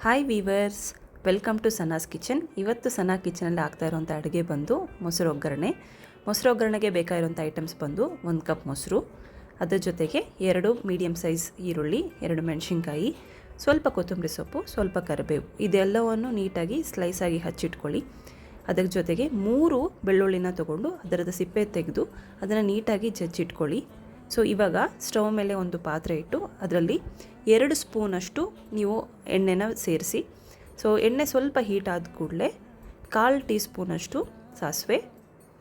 Hi viewers, welcome to Sana's kitchen. ಇವತ್ತು ಸನಾ ಕಿಚನಲ್ಲಿ ಆಗ್ತಾ ಇರೋಂಥ ಅಡುಗೆ ಬಂದು ಮೊಸರು ಒಗ್ಗರಣೆ. ಮೊಸರು ಒಗ್ಗರಣೆಗೆ ಬೇಕಾಗಿರೋಂಥ ಐಟಮ್ಸ್ ಬಂದು 1 ಕಪ್ ಮೊಸರು, ಅದರ ಜೊತೆಗೆ 2 ಮೀಡಿಯಮ್ ಸೈಜ್ ಈರುಳ್ಳಿ, 2 ಮೆಣಸಿನ್ಕಾಯಿ, ಸ್ವಲ್ಪ ಕೊತ್ತಂಬರಿ ಸೊಪ್ಪು, ಸ್ವಲ್ಪ ಕರಿಬೇವು. ಇದೆಲ್ಲವನ್ನು ನೀಟಾಗಿ ಸ್ಲೈಸಾಗಿ ಹಚ್ಚಿಟ್ಕೊಳ್ಳಿ. ಅದರ ಜೊತೆಗೆ 3 ಬೆಳ್ಳುಳ್ಳಿನ ತೊಗೊಂಡು ಅದರದ ಸಿಪ್ಪೆ ತೆಗೆದು ಅದನ್ನು ನೀಟಾಗಿ ಜಜ್ಜಿಟ್ಕೊಳ್ಳಿ. ಸೊ ಇವಾಗ ಸ್ಟವ್ ಮೇಲೆ ಒಂದು ಪಾತ್ರೆ ಇಟ್ಟು ಅದರಲ್ಲಿ 2 ಸ್ಪೂನಷ್ಟು ನೀವು ಎಣ್ಣೆನ ಸೇರಿಸಿ. ಸೊ ಎಣ್ಣೆ ಸ್ವಲ್ಪ ಹೀಟ್ ಆದ ಕೂಡಲೇ 1/4 ಟೀ ಸ್ಪೂನಷ್ಟು ಸಾಸಿವೆ,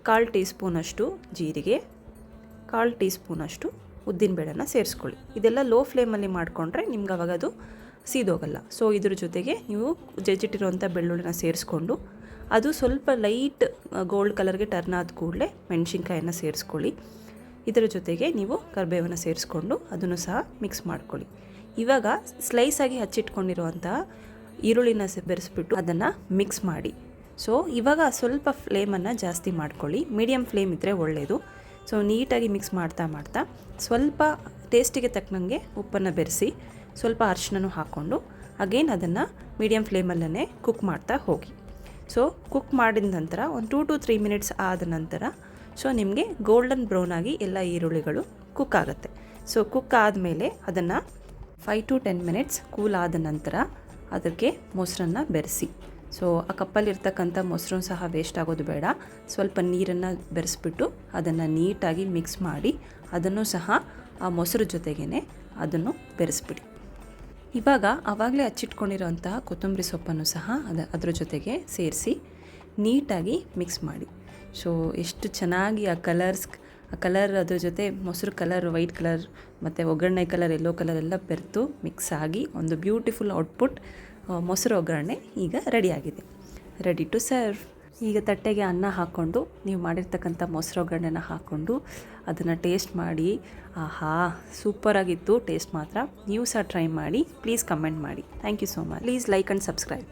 1/4 ಟೀ ಸ್ಪೂನಷ್ಟು ಜೀರಿಗೆ, 1/4 ಟೀ ಸ್ಪೂನಷ್ಟು ಉದ್ದಿನಬೇಳೆನ ಸೇರಿಸ್ಕೊಳ್ಳಿ. ಇದೆಲ್ಲ ಲೋ ಫ್ಲೇಮಲ್ಲಿ ಮಾಡಿಕೊಂಡ್ರೆ ನಿಮ್ಗೆ ಅವಾಗ ಅದು ಸೀದೋಗಲ್ಲ. ಸೊ ಇದ್ರ ಜೊತೆಗೆ ನೀವು ಜಜ್ಜಿಟ್ಟಿರೋಂಥ ಬೆಳ್ಳುಳ್ಳಿನ ಸೇರಿಸ್ಕೊಂಡು ಅದು ಸ್ವಲ್ಪ ಲೈಟ್ ಗೋಲ್ಡ್ ಕಲರ್ಗೆ ಟರ್ನ್ ಆದ ಕೂಡಲೇ ಮೆಣಸಿನ್ಕಾಯನ್ನು ಸೇರಿಸ್ಕೊಳ್ಳಿ. ಇದರ ಜೊತೆಗೆ ನೀವು ಕರಿಬೇವನ್ನು ಸೇರಿಸ್ಕೊಂಡು ಅದನ್ನು ಸಹ ಮಿಕ್ಸ್ ಮಾಡ್ಕೊಳ್ಳಿ. ಇವಾಗ ಸ್ಲೈಸಾಗಿ ಹಚ್ಚಿಟ್ಕೊಂಡಿರುವಂಥ ಈರುಳ್ಳಿನ ಬೆರೆಸ್ಬಿಟ್ಟು ಅದನ್ನು ಮಿಕ್ಸ್ ಮಾಡಿ. ಸೊ ಇವಾಗ ಸ್ವಲ್ಪ ಫ್ಲೇಮನ್ನು ಜಾಸ್ತಿ ಮಾಡ್ಕೊಳ್ಳಿ, ಮೀಡಿಯಮ್ ಫ್ಲೇಮ್ ಇದ್ದರೆ ಒಳ್ಳೆಯದು. ಸೊ ನೀಟಾಗಿ ಮಿಕ್ಸ್ ಮಾಡ್ತಾ ಸ್ವಲ್ಪ ಟೇಸ್ಟಿಗೆ ತಕ್ಕನಂಗೆ ಉಪ್ಪನ್ನು ಬೆರೆಸಿ, ಸ್ವಲ್ಪ ಅರಿಶಿನೂ ಹಾಕ್ಕೊಂಡು ಅಗೇನ್ ಅದನ್ನು ಮೀಡಿಯಮ್ ಫ್ಲೇಮಲ್ಲೇ ಕುಕ್ ಮಾಡ್ತಾ ಹೋಗಿ. ಸೊ ಕುಕ್ ಮಾಡಿದ ನಂತರ ಒಂದು 2 to 3 ಮಿನಿಟ್ಸ್ ಆದ ನಂತರ ಸೊ ನಿಮಗೆ ಗೋಲ್ಡನ್ ಬ್ರೌನ್ ಆಗಿ ಎಲ್ಲ ಈರುಳ್ಳಿಗಳು ಕುಕ್ ಆಗುತ್ತೆ. ಸೊ ಕುಕ್ ಆದಮೇಲೆ ಅದನ್ನು 5 to 10 ಮಿನಿಟ್ಸ್ ಕೂಲ್ ಆದ ನಂತರ ಅದಕ್ಕೆ ಮೊಸರನ್ನು ಬೆರೆಸಿ. ಸೊ ಆ ಕಪ್ಪಲ್ಲಿರ್ತಕ್ಕಂಥ ಮೊಸರು ಸಹ ವೇಸ್ಟ್ ಆಗೋದು ಬೇಡ. ಸ್ವಲ್ಪ ನೀರನ್ನು ಬೆರೆಸ್ಬಿಟ್ಟು ಅದನ್ನು ನೀಟಾಗಿ ಮಿಕ್ಸ್ ಮಾಡಿ ಅದನ್ನು ಸಹ ಆ ಮೊಸರು ಜೊತೆಗೇ ಅದನ್ನು ಬೆರೆಸ್ಬಿಡಿ. ಇವಾಗ ಆವಾಗಲೇ ಹಚ್ಚಿಟ್ಕೊಂಡಿರೋಂತಹ ಕೊತ್ತಂಬರಿ ಸೊಪ್ಪನ್ನು ಸಹ ಅದರ ಜೊತೆಗೆ ಸೇರಿಸಿ ನೀಟಾಗಿ ಮಿಕ್ಸ್ ಮಾಡಿ. ಸೊ ಎಷ್ಟು ಚೆನ್ನಾಗಿ ಆ ಕಲರ್ ಅದ್ರ ಜೊತೆ ಮೊಸರು ಕಲರ್, ವೈಟ್ ಕಲರ್ ಮತ್ತು ಒಗ್ಗರಣೆ ಕಲರ್, ಯೆಲ್ಲೋ ಕಲರ್ ಎಲ್ಲ ಬೆರೆತು ಮಿಕ್ಸ್ ಆಗಿ ಒಂದು ಬ್ಯೂಟಿಫುಲ್ ಔಟ್ಪುಟ್ ಮೊಸರು ಒಗ್ಗರಣೆ ಈಗ ರೆಡಿಯಾಗಿದೆ. Ready to serve. ಈಗ ತಟ್ಟೆಗೆ ಅನ್ನ ಹಾಕ್ಕೊಂಡು ನೀವು ಮಾಡಿರ್ತಕ್ಕಂಥ ಮೊಸರು ಒಗ್ಗರಣೆನ ಹಾಕ್ಕೊಂಡು ಅದನ್ನು ಟೇಸ್ಟ್ ಮಾಡಿ. ಆಹಾ, ಸೂಪರಾಗಿತ್ತು ಟೇಸ್ಟ್ ಮಾತ್ರ. ನೀವು ಸಹ ಟ್ರೈ ಮಾಡಿ. ಪ್ಲೀಸ್ ಕಮೆಂಟ್ ಮಾಡಿ. Thank you so much. Please like and subscribe.